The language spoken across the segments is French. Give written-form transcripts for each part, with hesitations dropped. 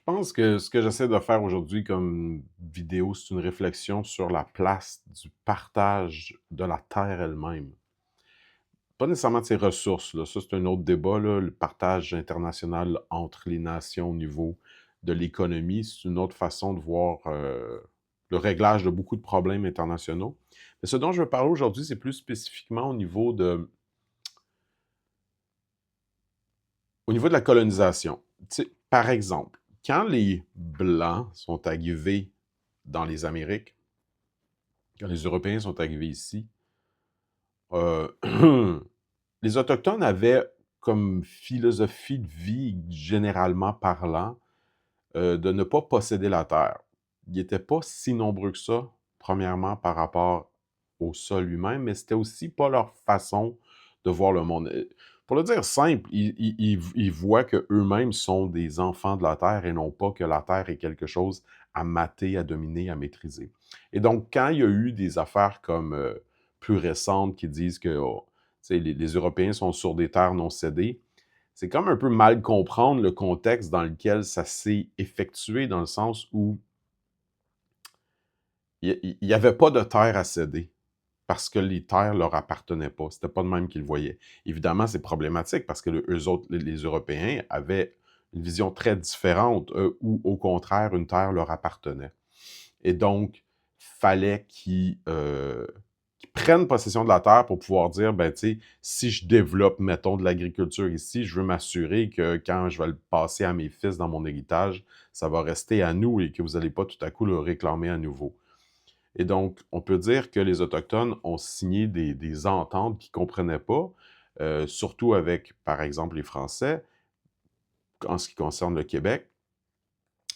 pense que ce que j'essaie de faire aujourd'hui comme vidéo, c'est une réflexion sur la place du partage de la Terre elle-même. Pas nécessairement de ses ressources, là. Ça, c'est un autre débat, là. Le partage international entre les nations au niveau de l'économie, c'est une autre façon de voir le réglage de beaucoup de problèmes internationaux. Mais ce dont je veux parler aujourd'hui, c'est plus spécifiquement au niveau de la colonisation. Tu sais, par exemple, quand les Blancs sont arrivés dans les Amériques, quand les Européens sont arrivés ici, euh, les Autochtones avaient comme philosophie de vie, généralement parlant, de ne pas posséder la terre. Ils n'étaient pas si nombreux que ça, premièrement, par rapport au sol lui-même, mais c'était aussi pas leur façon de voir le monde. Pour le dire simple, ils voient qu'eux-mêmes sont des enfants de la terre et non pas que la terre est quelque chose à mater, à dominer, à maîtriser. Et donc, quand il y a eu des affaires comme plus récentes qui disent que oh, les Européens sont sur des terres non cédées, c'est comme un peu mal comprendre le contexte dans lequel ça s'est effectué, dans le sens où il n'y avait pas de terre à céder parce que les terres leur appartenaient pas. C'était pas de même qu'ils le voyaient. Évidemment, c'est problématique parce que eux autres, les Européens, avaient une vision très différente où, au contraire, une terre leur appartenait. Et donc, fallait qu'ils prennent possession de la terre pour pouvoir dire, ben, tu sais, si je développe, mettons, de l'agriculture ici, je veux m'assurer que quand je vais le passer à mes fils dans mon héritage, ça va rester à nous et que vous n'allez pas tout à coup le réclamer à nouveau. Et donc, on peut dire que les Autochtones ont signé des ententes qu'ils ne comprenaient pas, surtout avec, par exemple, les Français, en ce qui concerne le Québec,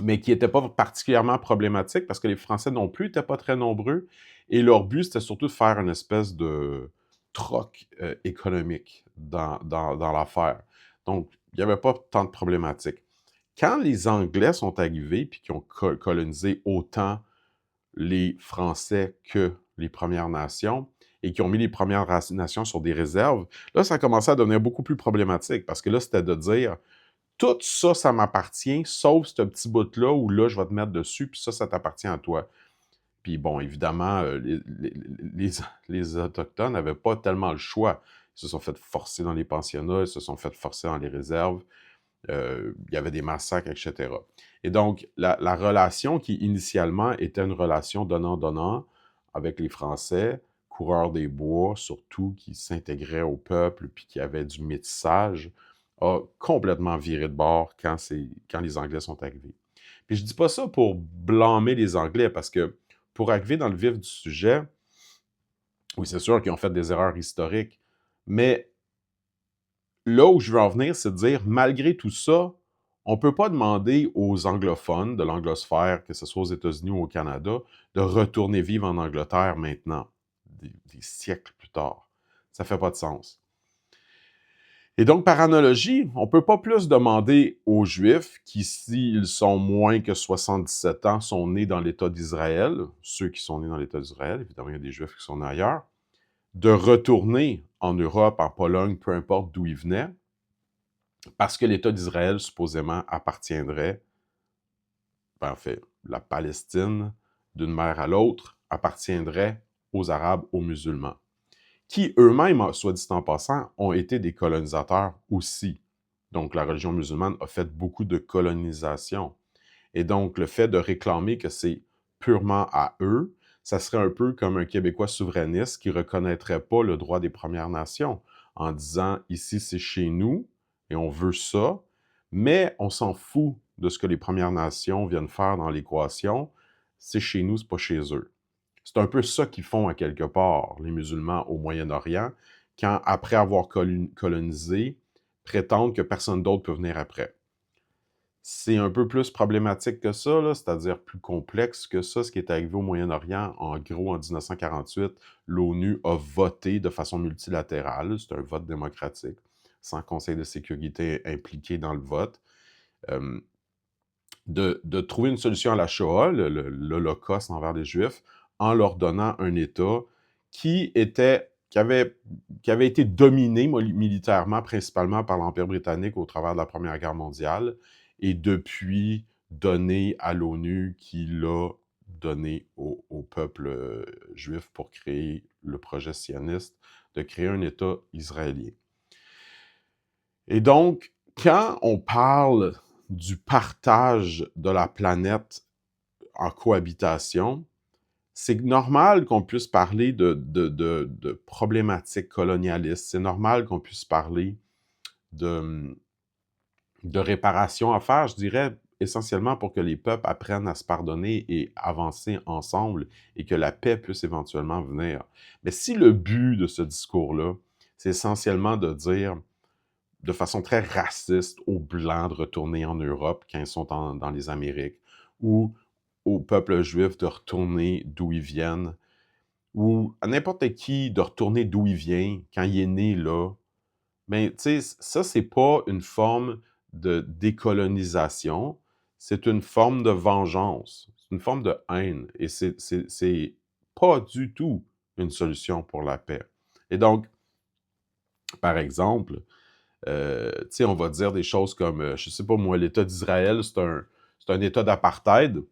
mais qui n'étaient pas particulièrement problématiques parce que les Français non plus n'étaient pas très nombreux et leur but, c'était surtout de faire une espèce de troc économique dans l'affaire. Donc, il n'y avait pas tant de problématiques. Quand les Anglais sont arrivés puis qui ont colonisé autant les Français que les Premières Nations et qui ont mis les Premières Nations sur des réserves, là, ça a commencé à devenir beaucoup plus problématique parce que là, c'était de dire tout ça, ça m'appartient, sauf ce petit bout-là où là, je vais te mettre dessus, puis ça t'appartient à toi. Puis bon, évidemment, les Autochtones n'avaient pas tellement le choix. Ils se sont fait forcer dans les pensionnats, ils se sont fait forcer dans les réserves. Il y avait des massacres, etc. Et donc, la relation qui initialement était une relation donnant-donnant avec les Français, coureurs des bois, surtout, qui s'intégraient au peuple puis qui avaient du métissage, a complètement viré de bord quand les Anglais sont arrivés. Puis je dis pas ça pour blâmer les Anglais, parce que pour arriver dans le vif du sujet, oui, c'est sûr qu'ils ont fait des erreurs historiques, mais là où je veux en venir, c'est de dire, malgré tout ça, on ne peut pas demander aux anglophones de l'anglosphère, que ce soit aux États-Unis ou au Canada, de retourner vivre en Angleterre maintenant, des siècles plus tard. Ça ne fait pas de sens. Et donc, par analogie, on ne peut pas plus demander aux Juifs qui, s'ils sont moins que 77 ans, sont nés dans l'État d'Israël, ceux qui sont nés dans l'État d'Israël, évidemment, il y a des Juifs qui sont nés ailleurs, de retourner en Europe, en Pologne, peu importe d'où ils venaient, parce que l'État d'Israël, supposément, appartiendrait, en fait, la Palestine, d'une mer à l'autre, appartiendrait aux Arabes, aux musulmans, qui eux-mêmes, soit dit en passant, ont été des colonisateurs aussi. Donc, la religion musulmane a fait beaucoup de colonisation. Et donc, le fait de réclamer que c'est purement à eux, ça serait un peu comme un Québécois souverainiste qui ne reconnaîtrait pas le droit des Premières Nations en disant « ici, c'est chez nous et on veut ça, mais on s'en fout de ce que les Premières Nations viennent faire dans l'équation. C'est chez nous, c'est pas chez eux. » C'est un peu ça qu'ils font à quelque part, les musulmans au Moyen-Orient, quand, après avoir colonisé, prétendent que personne d'autre peut venir après. C'est un peu plus problématique que ça, là, c'est-à-dire plus complexe que ça, ce qui est arrivé au Moyen-Orient. En gros, en 1948, l'ONU a voté de façon multilatérale, c'est un vote démocratique, sans Conseil de sécurité impliqué dans le vote, euh, de trouver une solution à la Shoah, l'Holocauste envers les Juifs, en leur donnant un État qui avait été dominé militairement, principalement par l'Empire britannique au travers de la Première Guerre mondiale, et depuis donné à l'ONU qui l'a donné au peuple juif pour créer le projet sioniste de créer un État israélien. Et donc, quand on parle du partage de la planète en cohabitation, c'est normal qu'on puisse parler de problématiques colonialistes, c'est normal qu'on puisse parler de réparation à faire, je dirais, essentiellement pour que les peuples apprennent à se pardonner et avancer ensemble et que la paix puisse éventuellement venir. Mais si le but de ce discours-là, c'est essentiellement de dire de façon très raciste aux Blancs de retourner en Europe quand ils sont dans les Amériques, ou au peuple juif de retourner d'où ils viennent, ou à n'importe qui de retourner d'où il vient quand il est né là, mais tu sais, ça, c'est pas une forme de décolonisation, c'est une forme de vengeance, c'est une forme de haine, et c'est pas du tout une solution pour la paix. Et donc, par exemple, tu sais, on va dire des choses comme, je sais pas moi, l'État d'Israël, c'est un État d'apartheid,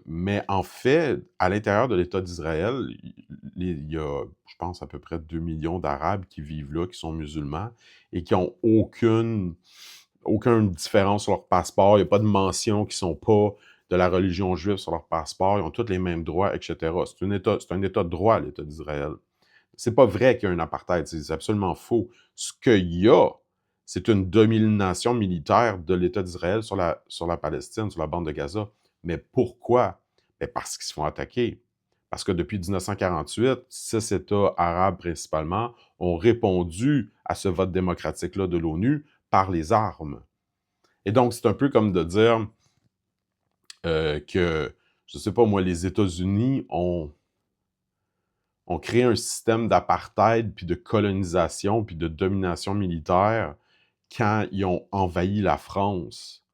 mais en fait, à l'intérieur de l'État d'Israël, il y a, je pense, à peu près 2 millions d'Arabes qui vivent là, qui sont musulmans, et qui n'ont aucune différence sur leur passeport. Il n'y a pas de mention qui ne sont pas de la religion juive sur leur passeport. Ils ont tous les mêmes droits, etc. C'est un État de droit, l'État d'Israël. C'est pas vrai qu'il y a un apartheid, c'est absolument faux. Ce qu'il y a, c'est une domination militaire de l'État d'Israël sur la Palestine, sur la bande de Gaza. Mais pourquoi? Ben parce qu'ils se font attaquer. Parce que depuis 1948, 6 États arabes principalement ont répondu à ce vote démocratique-là de l'ONU par les armes. Et donc, c'est un peu comme de dire que, je ne sais pas moi, les États-Unis ont créé un système d'apartheid, puis de colonisation, puis de domination militaire quand ils ont envahi la France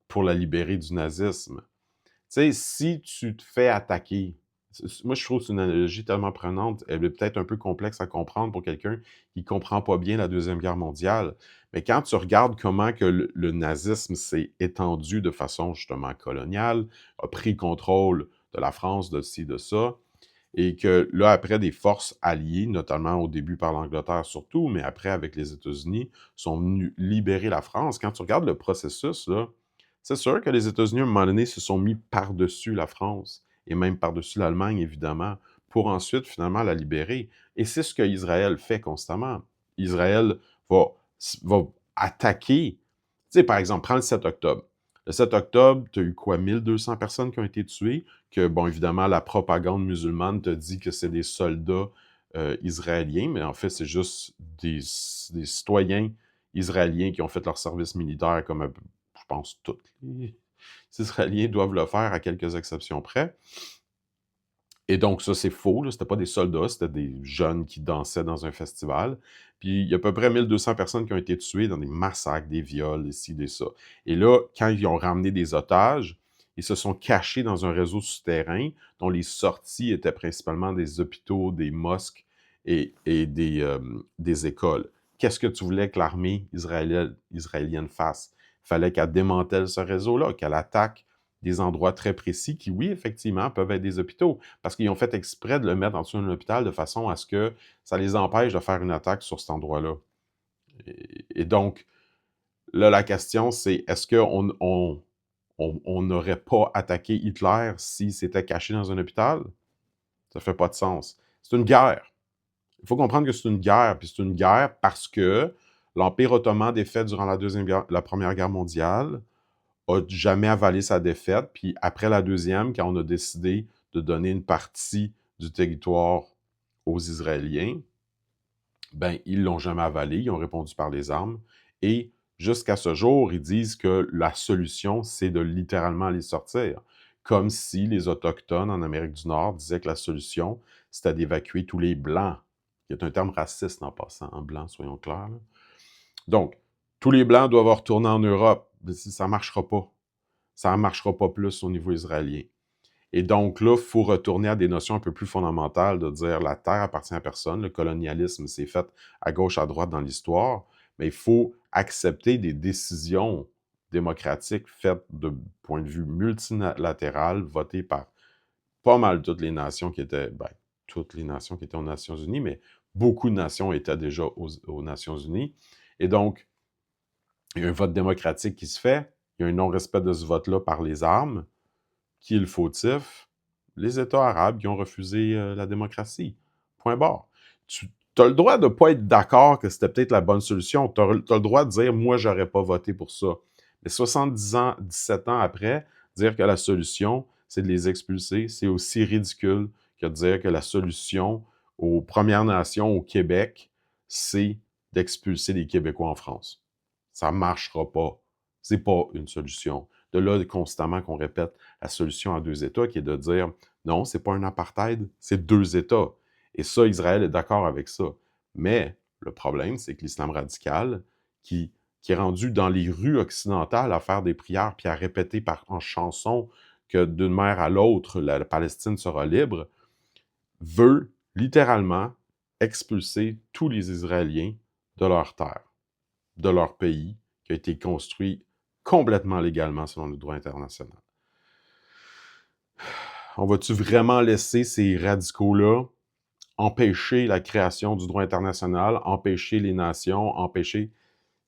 pour la libérer du nazisme. Tu sais, si tu te fais attaquer, moi je trouve que c'est une analogie tellement prenante, elle est peut-être un peu complexe à comprendre pour quelqu'un qui ne comprend pas bien la Deuxième Guerre mondiale, mais quand tu regardes comment que le nazisme s'est étendu de façon justement coloniale, a pris contrôle de la France, de ci, de ça, et que là, après, des forces alliées, notamment au début par l'Angleterre surtout, mais après avec les États-Unis, sont venus libérer la France. Quand tu regardes le processus, là, c'est sûr que les États-Unis, à un moment donné, se sont mis par-dessus la France, et même par-dessus l'Allemagne, évidemment, pour ensuite, finalement, la libérer. Et c'est ce qu'Israël fait constamment. Israël va, va attaquer. Tu sais, par exemple, prends le 7 octobre. Le 7 octobre, tu as eu quoi, 1200 personnes qui ont été tuées? Que, bon, évidemment, la propagande musulmane te dit que c'est des soldats israéliens, mais en fait, c'est juste des citoyens israéliens qui ont fait leur service militaire comme, je pense, tous les Israéliens doivent le faire à quelques exceptions près. Et donc, ça, c'est faux. C'était pas des soldats, c'était des jeunes qui dansaient dans un festival. Puis, il y a à peu près 1200 personnes qui ont été tuées dans des massacres, des viols, des ci, des ça. Et là, quand ils ont ramené des otages, ils se sont cachés dans un réseau souterrain dont les sorties étaient principalement des hôpitaux, des mosques et des écoles. Qu'est-ce que tu voulais que l'armée israélienne fasse? Il fallait qu'elle démantèle ce réseau-là, qu'elle attaque des endroits très précis qui, oui, effectivement, peuvent être des hôpitaux, parce qu'ils ont fait exprès de le mettre en dessous d'un hôpital de façon à ce que ça les empêche de faire une attaque sur cet endroit-là. Et donc, là, la question, c'est est-ce qu'on on n'aurait pas attaqué Hitler s'il s'était caché dans un hôpital? Ça fait pas de sens. C'est une guerre. Il faut comprendre que c'est une guerre, puis c'est une guerre parce que l'Empire ottoman défait durant la Première Guerre mondiale a jamais avalé sa défaite. Puis après la deuxième, quand on a décidé de donner une partie du territoire aux Israéliens, ben ils l'ont jamais avalé, ils ont répondu par les armes. Et jusqu'à ce jour, ils disent que la solution, c'est de littéralement les sortir. Comme si les Autochtones en Amérique du Nord disaient que la solution, c'était d'évacuer tous les Blancs, qui est un terme raciste en passant, en blanc, soyons clairs. Là. Donc, tous les Blancs doivent retourner en Europe. Ça ne marchera pas. Ça ne marchera pas plus au niveau israélien. Et donc là, il faut retourner à des notions un peu plus fondamentales de dire la terre appartient à personne. Le colonialisme s'est fait à gauche, à droite dans l'histoire. mais il faut accepter des décisions démocratiques faites de point de vue multilatéral, votées par pas mal toutes les nations qui étaient, toutes les nations qui étaient aux Nations Unies, mais beaucoup de nations étaient déjà aux Nations Unies. Et donc, il y a un vote démocratique qui se fait, il y a un non-respect de ce vote-là par les armes. Qui est le fautif? Les États arabes qui ont refusé la démocratie. Point barre. Tu as le droit de ne pas être d'accord que c'était peut-être la bonne solution. Tu as le droit de dire « moi, j'aurais pas voté pour ça ». Mais 70 ans, 17 ans après, dire que la solution, c'est de les expulser, c'est aussi ridicule que de dire que la solution aux Premières Nations au Québec, c'est d'expulser les Québécois en France. Ça ne marchera pas. C'est pas une solution. De là, constamment qu'on répète la solution à deux États, qui est de dire non, c'est pas un apartheid, c'est deux États. Et ça, Israël est d'accord avec ça. Mais le problème, c'est que l'islam radical, qui est rendu dans les rues occidentales à faire des prières puis à répéter en chanson que d'une mer à l'autre, la Palestine sera libre, veut littéralement expulser tous les Israéliens de leur terre, de leur pays, qui a été construit complètement légalement selon le droit international. On va-tu vraiment laisser ces radicaux-là empêcher la création du droit international, empêcher les nations, empêcher...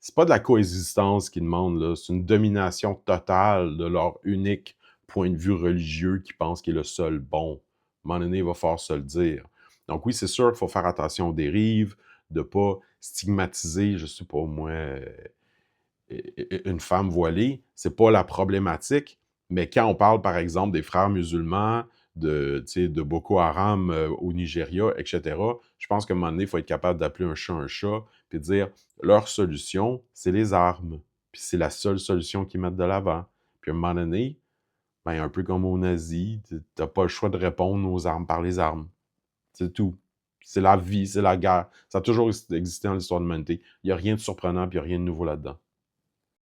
C'est pas de la coexistence qu'ils demandent, là. C'est une domination totale de leur unique point de vue religieux qui pense qu'il est le seul bon. À un moment donné, il va falloir se le dire. Donc oui, c'est sûr qu'il faut faire attention aux dérives, de ne pas stigmatiser, je sais pas moi, une femme voilée. C'est pas la problématique, mais quand on parle, par exemple, des frères musulmans, de Boko Haram au Nigeria, etc., je pense qu'à un moment donné, il faut être capable d'appeler un chat, puis de dire, leur solution, c'est les armes. Puis c'est la seule solution qu'ils mettent de l'avant. Puis à un moment donné, un peu comme aux nazis, t'as pas le choix de répondre aux armes par les armes. C'est tout. C'est la vie, c'est la guerre. Ça a toujours existé dans l'histoire de l'humanité. Il n'y a rien de surprenant, puis il n'y a rien de nouveau là-dedans.